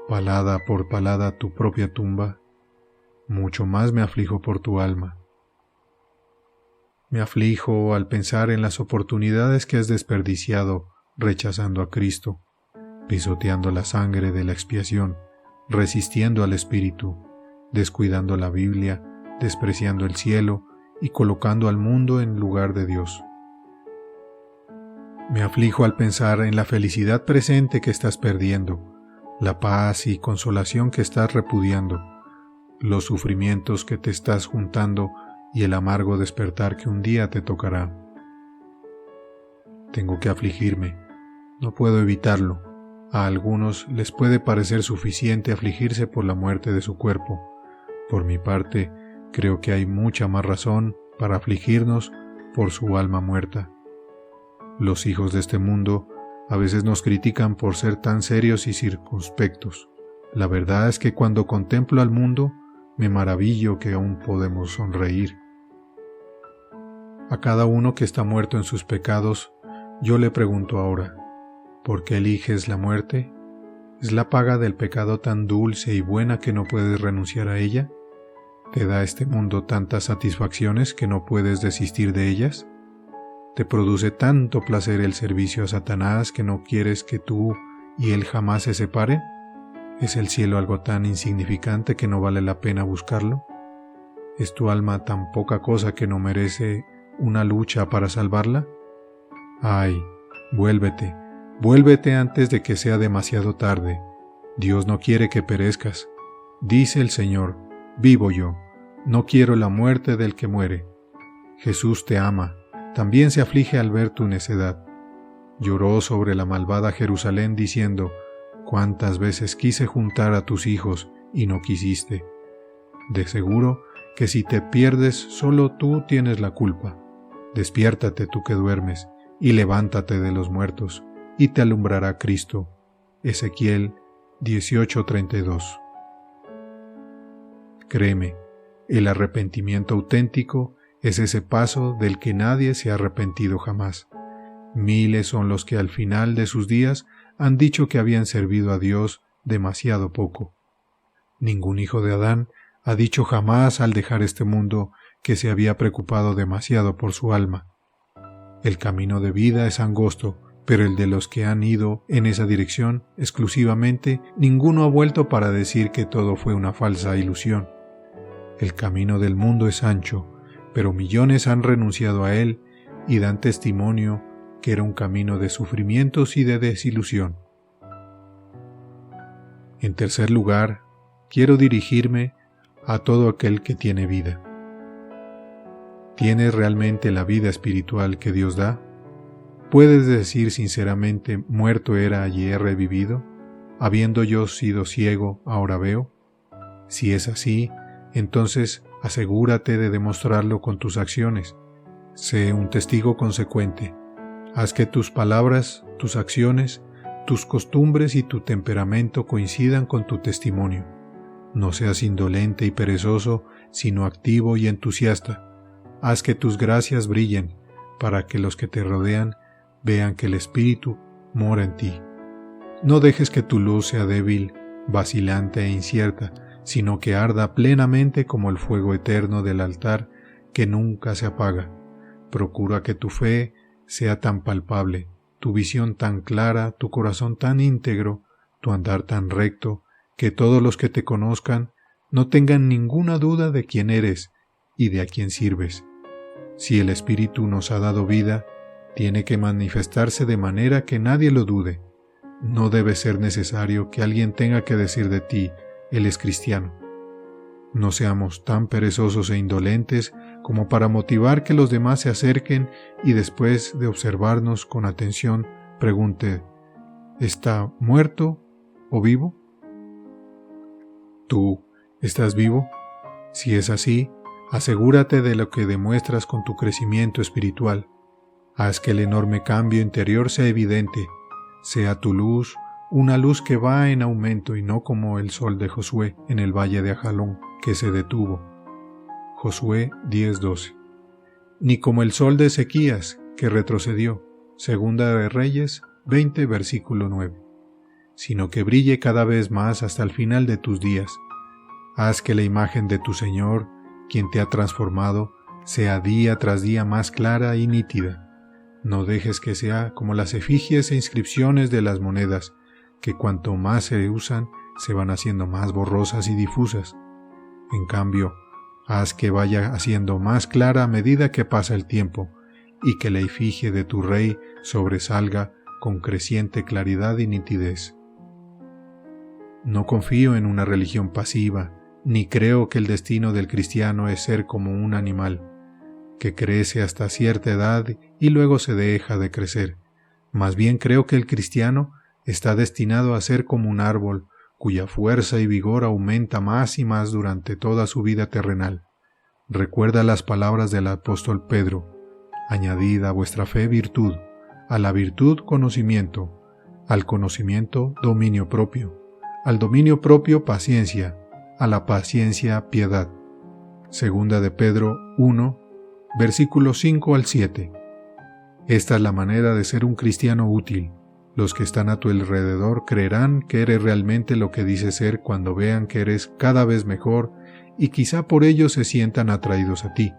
palada por palada, tu propia tumba. Mucho más me aflijo por tu alma. Me aflijo al pensar en las oportunidades que has desperdiciado rechazando a Cristo, pisoteando la sangre de la expiación, resistiendo al Espíritu, descuidando la Biblia, despreciando el cielo y colocando al mundo en lugar de Dios. Me aflijo al pensar en la felicidad presente que estás perdiendo, la paz y consolación que estás repudiando, los sufrimientos que te estás juntando y el amargo despertar que un día te tocará. Tengo que afligirme, no puedo evitarlo. A algunos les puede parecer suficiente afligirse por la muerte de su cuerpo. Por mi parte, creo que hay mucha más razón para afligirnos por su alma muerta. Los hijos de este mundo a veces nos critican por ser tan serios y circunspectos. La verdad es que cuando contemplo al mundo, me maravillo que aún podemos sonreír. A cada uno que está muerto en sus pecados, yo le pregunto ahora, ¿por qué eliges la muerte? ¿Es la paga del pecado tan dulce y buena que no puedes renunciar a ella? ¿Te da este mundo tantas satisfacciones que no puedes desistir de ellas? ¿Te produce tanto placer el servicio a Satanás que no quieres que tú y él jamás se separen? ¿Es el cielo algo tan insignificante que no vale la pena buscarlo? ¿Es tu alma tan poca cosa que no merece una lucha para salvarla? ¡Ay! Vuélvete, vuélvete antes de que sea demasiado tarde. Dios no quiere que perezcas. Dice el Señor, vivo yo, no quiero la muerte del que muere. Jesús te ama, también se aflige al ver tu necedad. Lloró sobre la malvada Jerusalén diciendo, «¿Cuántas veces quise juntar a tus hijos y no quisiste?» De seguro que si te pierdes solo tú tienes la culpa. Despiértate tú que duermes y levántate de los muertos y te alumbrará Cristo. Ezequiel 18:32. Créeme, el arrepentimiento auténtico es ese paso del que nadie se ha arrepentido jamás. Miles son los que al final de sus días han dicho que habían servido a Dios demasiado poco. Ningún hijo de Adán ha dicho jamás al dejar este mundo que se había preocupado demasiado por su alma. El camino de vida es angosto, pero el de los que han ido en esa dirección exclusivamente, ninguno ha vuelto para decir que todo fue una falsa ilusión. El camino del mundo es ancho, pero millones han renunciado a él y dan testimonio que era un camino de sufrimientos y de desilusión. En tercer lugar, quiero dirigirme a todo aquel que tiene vida. ¿Tienes realmente la vida espiritual que Dios da? ¿Puedes decir sinceramente, muerto era y he revivido? ¿Habiendo yo sido ciego, ahora veo? Si es así, entonces asegúrate de demostrarlo con tus acciones. Sé un testigo consecuente. Haz que tus palabras, tus acciones, tus costumbres y tu temperamento coincidan con tu testimonio. No seas indolente y perezoso, sino activo y entusiasta. Haz que tus gracias brillen, para que los que te rodean vean que el Espíritu mora en ti. No dejes que tu luz sea débil, vacilante e incierta, sino que arda plenamente como el fuego eterno del altar que nunca se apaga. Procura que tu fe sea tan palpable, tu visión tan clara, tu corazón tan íntegro, tu andar tan recto, que todos los que te conozcan no tengan ninguna duda de quién eres y de a quién sirves. Si el Espíritu nos ha dado vida, tiene que manifestarse de manera que nadie lo dude. No debe ser necesario que alguien tenga que decir de ti, él es cristiano. No seamos tan perezosos e indolentes como para motivar que los demás se acerquen y después de observarnos con atención, pregunte, ¿está muerto o vivo? ¿Tú estás vivo? Si es así, asegúrate de lo que demuestras con tu crecimiento espiritual. Haz que el enorme cambio interior sea evidente, sea tu luz, una luz que va en aumento y no como el sol de Josué en el valle de Ajalón, que se detuvo. Josué 10:12. Ni como el sol de Ezequías, que retrocedió. Segunda de Reyes 20, versículo 9. Sino que brille cada vez más hasta el final de tus días. Haz que la imagen de tu Señor, quien te ha transformado, sea día tras día más clara y nítida. No dejes que sea como las efigies e inscripciones de las monedas, que cuanto más se usan, se van haciendo más borrosas y difusas. En cambio, haz que vaya haciendo más clara a medida que pasa el tiempo, y que la efigie de tu Rey sobresalga con creciente claridad y nitidez. No confío en una religión pasiva, ni creo que el destino del cristiano es ser como un animal, que crece hasta cierta edad y luego se deja de crecer. Más bien creo que el cristiano está destinado a ser como un árbol, cuya fuerza y vigor aumenta más y más durante toda su vida terrenal. Recuerda las palabras del apóstol Pedro: añadid a vuestra fe virtud, a la virtud conocimiento, al conocimiento dominio propio, al dominio propio paciencia, a la paciencia piedad. Segunda de Pedro 1, versículos 5 al 7. Esta es la manera de ser un cristiano útil. Los que están a tu alrededor creerán que eres realmente lo que dices ser cuando vean que eres cada vez mejor y quizá por ello se sientan atraídos a ti.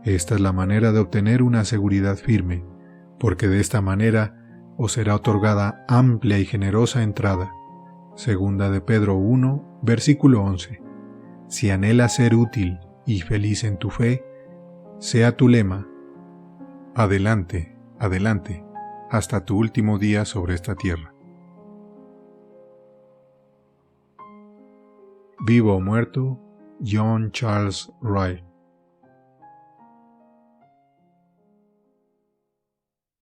Esta es la manera de obtener una seguridad firme, porque de esta manera os será otorgada amplia y generosa entrada. Segunda de Pedro 1, versículo 11. Si anhelas ser útil y feliz en tu fe, sea tu lema: adelante, adelante, hasta tu último día sobre esta tierra. Vivo o muerto, John Charles Wright.